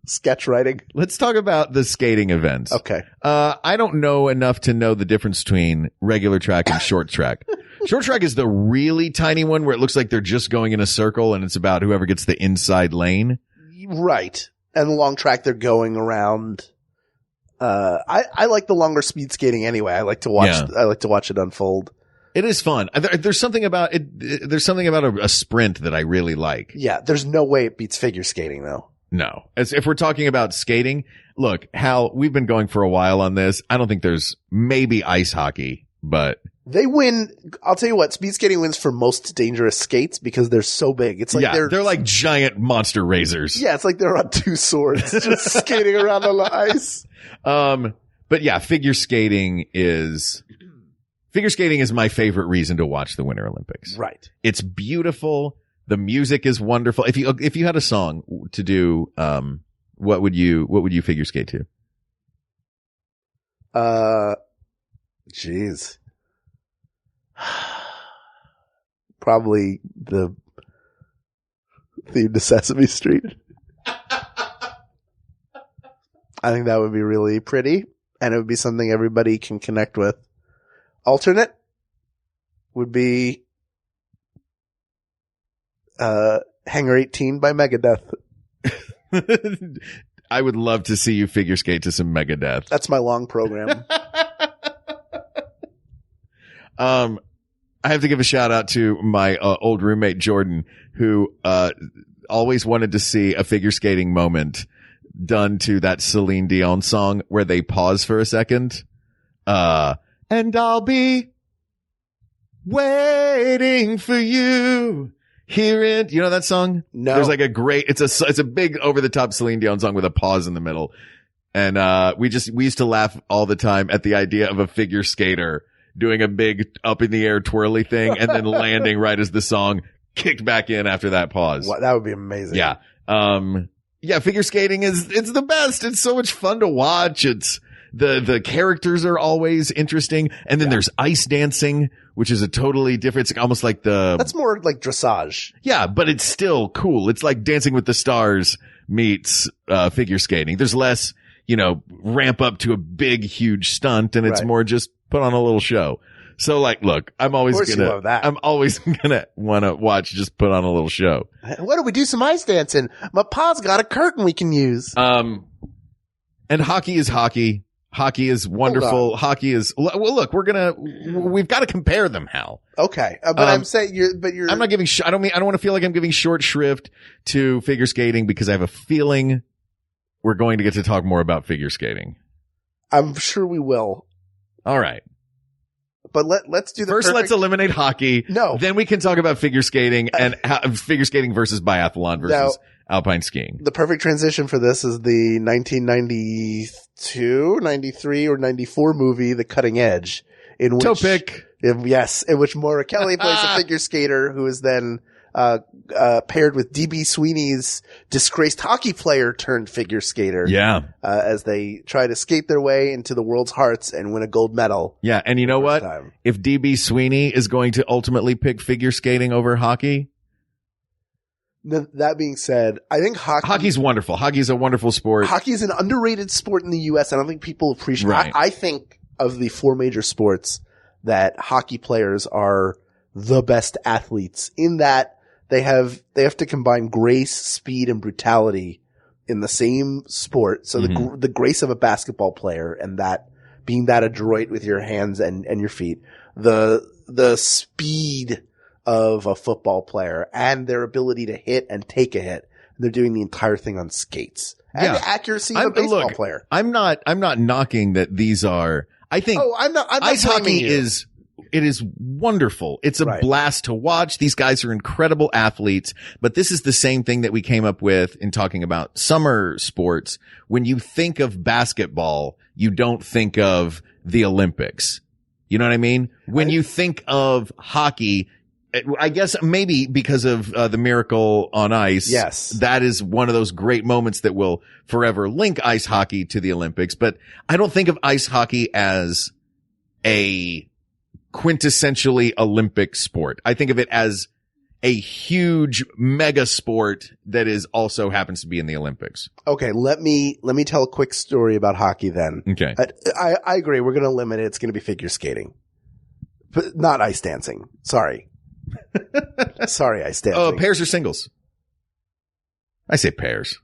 Sketch writing. Let's talk about the skating events. Okay. I don't know enough to know the difference between regular track and short track. Short track is the really tiny one where it looks like they're just going in a circle and it's about whoever gets the inside lane. Right. And the long track, they're going around. I like the longer speed skating anyway. I like to watch it unfold. It is fun. There's something about it. There's something about a sprint that I really like. Yeah. There's no way it beats figure skating though. No. As if we're talking about skating, look, Hal, we've been going for a while on this. I don't think there's maybe ice hockey, but they win. I'll tell you what, speed skating wins for most dangerous skates because they're so big. It's like they're like giant monster razors. Yeah. It's like they're on 2 swords just skating around on the ice. But yeah, figure skating is my favorite reason to watch the Winter Olympics. Right. It's beautiful. The music is wonderful. If you had a song to do, what would you figure skate to? Geez. Probably the theme to Sesame Street. I think that would be really pretty and it would be something everybody can connect with. Alternate would be Hangar 18 by Megadeth. I would love to see you figure skate to some Megadeth. That's my long program. I have to give a shout out to my old roommate Jordan, who always wanted to see a figure skating moment done to that Celine Dion song where they pause for a second. And I'll be waiting for you. Hear it. You know that song? No. There's like it's a big over the top Celine Dion song with a pause in the middle. And, we used to laugh all the time at the idea of a figure skater doing a big up in the air twirly thing and then landing right as the song kicked back in after that pause. Wow, that would be amazing. Yeah. Yeah, figure skating it's the best. It's so much fun to watch. It's the characters are always interesting. And then there's ice dancing, which is a totally different, it's almost like that's more like dressage. Yeah, but it's still cool. It's like Dancing with the Stars meets, figure skating. There's less, ramp up to a big, huge stunt and it's more just put on a little show. So like, look, I'm always gonna want to watch just put on a little show. Why don't we do some ice dancing? My pa's got a curtain we can use. And hockey is hockey. Hockey is wonderful. Hockey is, well, look, we've got to compare them, Hal. Okay. But I'm saying I'm not giving, I don't want to feel like I'm giving short shrift to figure skating because I have a feeling we're going to get to talk more about figure skating. I'm sure we will. All right. But let's do the first. Let's eliminate hockey. No. Then we can talk about figure skating and figure skating versus biathlon versus alpine skiing. The perfect transition for this is the 1992, 93, or 94 movie, The Cutting Edge, in which Topic. In which Maura Kelly plays a figure skater who is then paired with DB Sweeney's disgraced hockey player turned figure skater. Yeah. As they try to skate their way into the world's hearts and win a gold medal. Yeah. And you know what? If DB Sweeney is going to ultimately pick figure skating over hockey. That being said, I think hockey's wonderful. Hockey's a wonderful sport. Hockey is an underrated sport in the U.S. I don't think people appreciate it. I think of the 4 major sports that hockey players are the best athletes in that they have to combine grace, speed, and brutality in the same sport. So the grace of a basketball player and that being that adroit with your hands and your feet, the speed of a football player and their ability to hit and take a hit. And they're doing the entire thing on skates. And the accuracy of a baseball player. I'm not knocking that these are, I think I'm not ice hockey is wonderful. It's a blast to watch. These guys are incredible athletes, but this is the same thing that we came up with in talking about summer sports. When you think of basketball, you don't think of the Olympics. You know what I mean? When you think of hockey, I guess maybe because of the Miracle on Ice. Yes. That is one of those great moments that will forever link ice hockey to the Olympics. But I don't think of ice hockey as a quintessentially Olympic sport. I think of it as a huge mega sport that is also happens to be in the Olympics. Okay. Let me tell a quick story about hockey then. Okay. I agree. We're going to limit it. It's going to be figure skating, but not ice dancing. Sorry. Sorry, ice dancing. Oh, pairs or singles? I say pairs.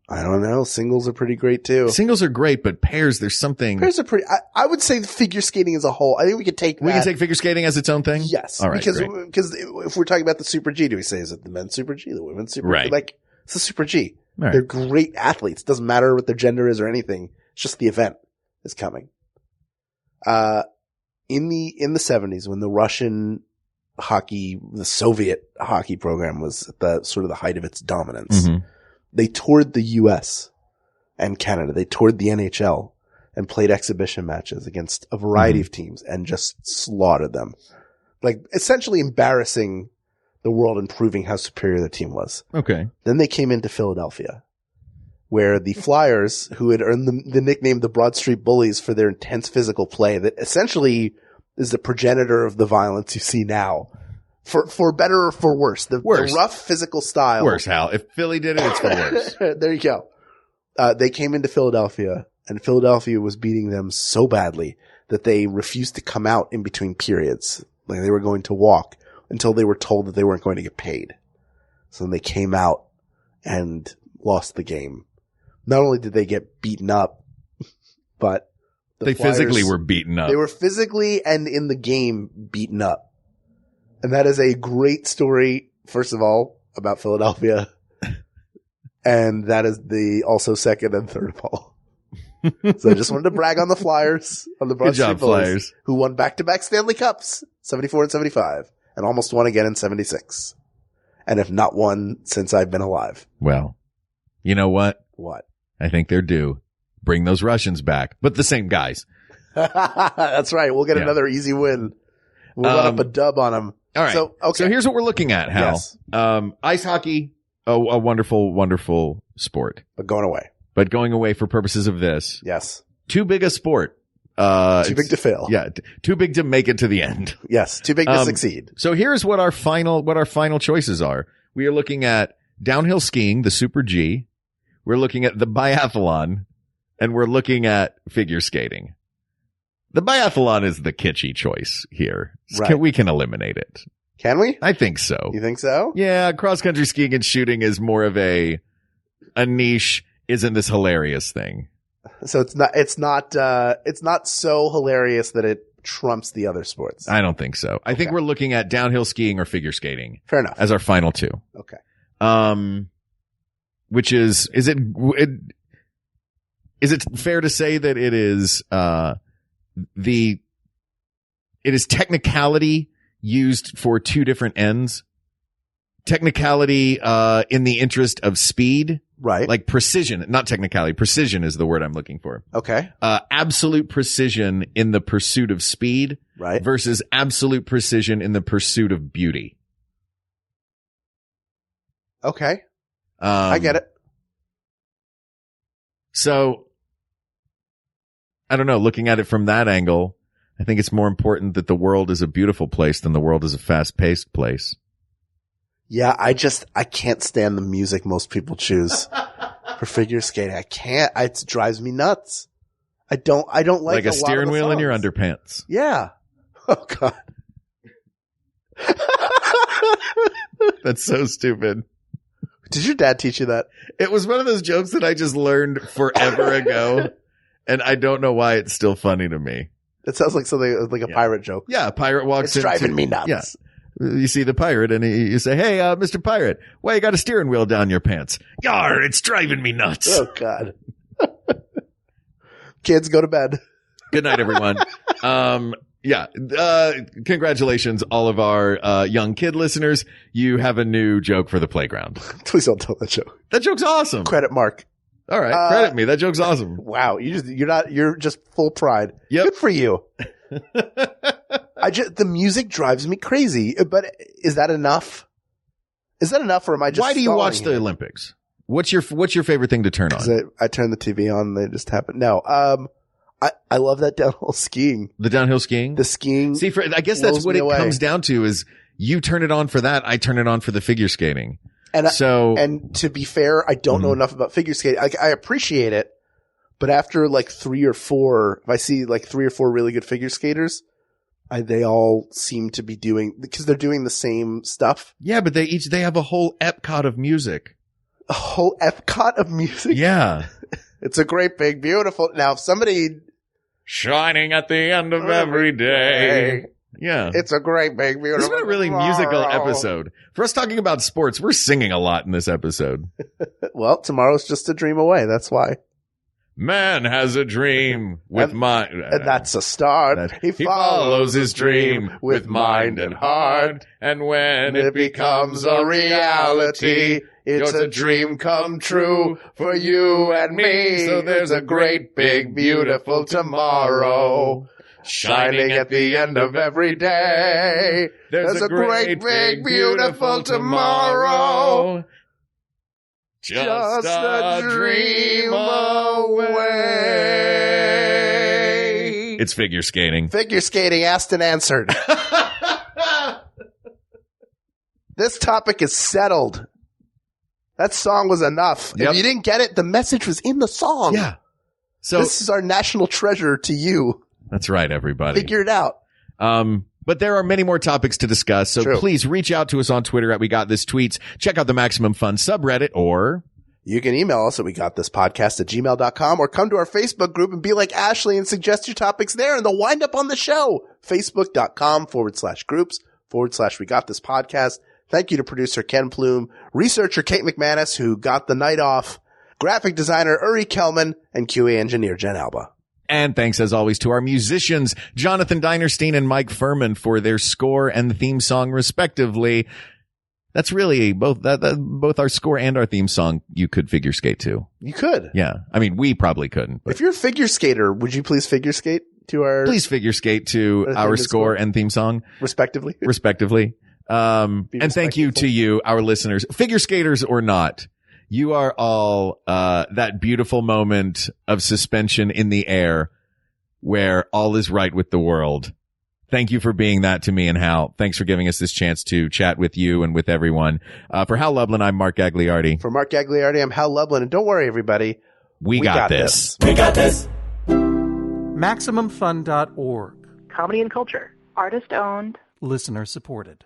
I don't know. Singles are pretty great too. Singles are great, but pairs, there's something. Pairs are pretty. I would say figure skating as a whole. I think we could take that. We can take figure skating as its own thing? Yes. All right. Because if we're talking about the Super G, do we say is it the men's Super G, the women's Super G? Right. Like it's the Super G. Right. They're great athletes. Doesn't matter what their gender is or anything. It's just the event is coming. In the 70s when the Russian hockey, the Soviet hockey program was at the sort of the height of its dominance. Mm-hmm. They toured the US and Canada. They toured the NHL and played exhibition matches against a variety of teams and just slaughtered them. Like essentially embarrassing the world and proving how superior the team was. Okay. Then they came into Philadelphia where the Flyers, who had earned the nickname the Broad Street Bullies for their intense physical play that essentially is the progenitor of the violence you see now. For better or for worse. The rough physical style. Worse, Hal. If Philly did it, it's for worse. There you go. They came into Philadelphia and Philadelphia was beating them so badly that they refused to come out in between periods. Like they were going to walk until they were told that they weren't going to get paid. So then they came out and lost the game. Not only did they get beaten up, but they physically were beaten up. They were physically and in the game beaten up. And that is a great story, first of all, about Philadelphia. And that is the also second and third of all. So I just wanted to brag on the Flyers, on the Broad Street Bullies, who won back-to-back Stanley Cups, 74 and 75, and almost won again in 76. And have not won since I've been alive. Well, you know what? What? I think they're due. Bring those Russians back, but the same guys. That's right. We'll get another easy win. We'll run up a dub on them. All right. So here's what we're looking at, Hal. Yes. Ice hockey, a wonderful, wonderful sport. But going away for purposes of this. Yes. Too big a sport. Too big to fail. Yeah. Too big to make it to the end. Yes. Too big to succeed. So here's what our final choices are. We are looking at downhill skiing, the Super G. We're looking at the biathlon, and we're looking at figure skating. The biathlon is the kitschy choice here. Right. We can eliminate it. Can we? I think so. You think so? Yeah, cross-country skiing and shooting is more of a niche, isn't this hilarious thing. So it's not so hilarious that it trumps the other sports. I don't think so. I think we're looking at downhill skiing or figure skating. Fair enough. As our final two. Okay. Which is it fair to say that it is, it is technicality used for two different ends? Technicality, in the interest of speed. Right. Like precision, not technicality. Precision is the word I'm looking for. Okay. Absolute precision in the pursuit of speed. Right. Versus absolute precision in the pursuit of beauty. Okay. I get it. So, I don't know, looking at it from that angle, I think it's more important that the world is a beautiful place than the world is a fast-paced place. Yeah, I can't stand the music most people choose for figure skating. I can't. It drives me nuts. I don't like a steering wheel in your underpants. Yeah. Oh God. That's so stupid. Did your dad teach you that? It was one of those jokes that I just learned forever ago, and I don't know why it's still funny to me. It sounds like something like a pirate joke. Yeah, a pirate walks in. It's driving me nuts. Yeah. You see the pirate and you say, hey, Mr. Pirate, why you got a steering wheel down your pants? Yar, it's driving me nuts. Oh, God. Kids, go to bed. Good night, everyone. Congratulations, all of our young kid listeners. You have a new joke for the playground. Please don't tell that joke. That joke's awesome. Credit Mark. All right, credit me. That joke's awesome. Wow, you're just full pride. Yep. Good for you. The music drives me crazy, but is that enough? Is that enough, or am I just? Why do you watch the Olympics? What's your favorite thing to turn on? I turn the TV on, and they just happen. No, I love that downhill skiing. The downhill skiing? The skiing. See, I guess that's what it comes down to is you turn it on for that. I turn it on for the figure skating. And to be fair, I don't know enough about figure skating. I appreciate it, but after like if I see like 3 or 4 really good figure skaters, they all seem to be because they're doing the same stuff. Yeah, but they have a whole epcot of music. A whole epcot of music? Yeah. It's a great, big, beautiful. Now, if somebody shining at the end of every day. Yeah. It's a great, big, beautiful. This has been a really musical episode. For us talking about sports, we're singing a lot in this episode. Well, tomorrow's just a dream away. That's why. Man has a dream with mind. And that's a start. He follows his dream with mind and heart. And when it becomes a reality, it's a dream come true for you and me. So there's a great, big, beautiful tomorrow shining at the end of every day. There's a great, big, beautiful tomorrow. Just a dream away. It's figure skating. Figure skating asked and answered. This topic is settled. That song was enough. Yep. If you didn't get it, the message was in the song. Yeah. So this is our national treasure to you. That's right, everybody. Figure it out. But there are many more topics to discuss, so True. Please reach out to us on Twitter at We Got This Tweets. Check out the Maximum Fun subreddit, or you can email us at wegotThisPodcast@gmail.com, or come to our Facebook group and be like Ashley and suggest your topics there, and they'll wind up on the show. Facebook.com/groups/WeGotThisPodcast. Thank you to producer Ken Plume, researcher Kate McManus, who got the night off, graphic designer Uri Kelman, and QA engineer Jen Alba. And thanks, as always, to our musicians, Jonathan Dinerstein and Mike Furman, for their score and the theme song, respectively. That's really both our score and our theme song you could figure skate to. You could. Yeah. I mean, we probably couldn't. But if you're a figure skater, would you please figure skate to our... Please figure skate to our score and theme song. Respectively. And thank you to you, our listeners, figure skaters or not. You are all that beautiful moment of suspension in the air where all is right with the world. Thank you for being that to me and Hal. Thanks for giving us this chance to chat with you and with everyone. For Hal Lublin, I'm Mark Gagliardi. For Mark Gagliardi, I'm Hal Lublin. And don't worry, everybody. We got this. We got this. MaximumFun.org. Comedy and culture. Artist owned. Listener supported.